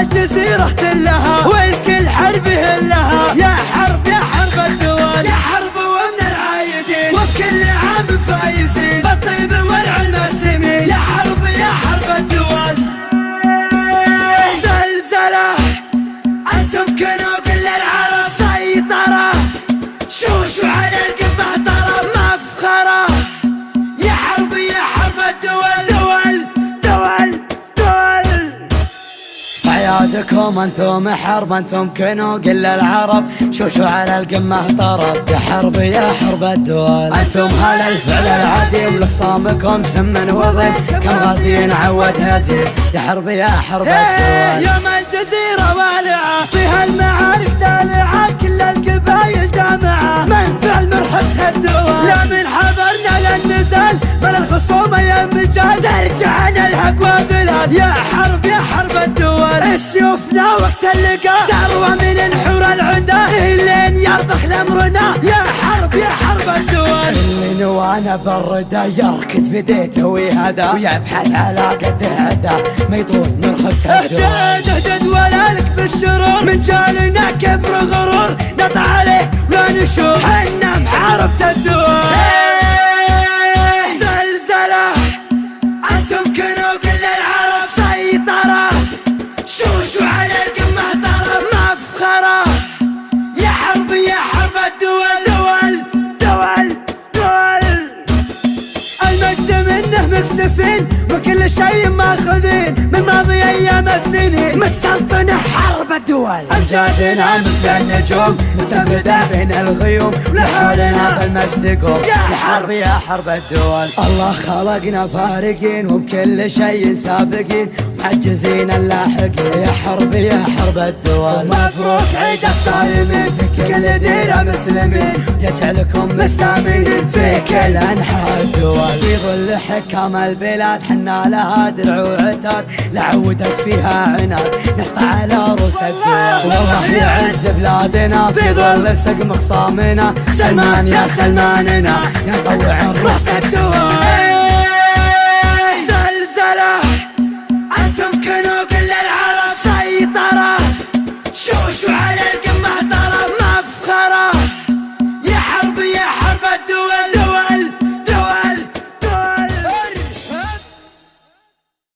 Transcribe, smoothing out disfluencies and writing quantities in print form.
الجزيرة كلها والكل حرب يهلها، يا حرب يا حرب الدول، يا حرب ومن العايدين وبكل عام فايزين بالطيب والعلم السمين، يا حرب يا حرب الدول. زلزلة أنتم كنوا كل العرب، سيطرة شوشوا على القمة طرب مفخرة، يا حرب يا حرب الدول، دول دول دول. عيادكم انتم حرب، انتم كنوا كل العرب، شوشوا على القمة طرب، يا حرب يا حرب الدول. انتم هل الفعل العديم لخصامكم سم وضيم، كم غازي عود هزيم، يا حرب يا حرب الدول. يوم الجزيرة والعة فيها المعارك دالعة، كل القبايل جامعة من فعل مرحبة الدول، لا من حضرنا للنزال من الخصومة يا مجال، ترجعنا الحق وبلاد، يا حرب يا حرب الدول. السيوفنا وقت اللقاء ثروة من نحور العدا، لين يرضخ لامرنا، يا حرب يا حرب الدول. اللي نوانا بالردى يركض في ديته ويهدى، ويبحث على قد عدا ما يطول مرحبة الدول. اهجد ولالك بالشرور من جالنا كبر غرور، نطع عليه ولا نشوف حنا محاربة الدول. زلزلة أنتم كنوا كل العرب، سيطرة شوشوا على القمة طرب مفخرة، يا حرب يا حرب الدول، دول دول دول. المجد منه مكتفين وكل شيء ماخذين من ماضي ايام السنين، متسلطنة حرب الدول. امجادنا مثل النجوم مستبردة بين الغيوم، لحولنا بالمجد قوم، يا حرب يا حرب الدول. الله خلقنا فارقين وبكل شيء سابقين، محجزين اللاحقين، يا حرب يا حرب الدول. مبروك عيد الصايمين في كل ديرة مسلمين، يجعلكم مستامين في كل انحاء الدول. في ظل حكام البلاد حنا لها درع وعتاد، لعودت فيها عناد نسطع على رؤوس الدول. والله يعز بلادنا في ظل سقم خصامنا، سلمان يا سلماننا يطوع رؤوس الدول.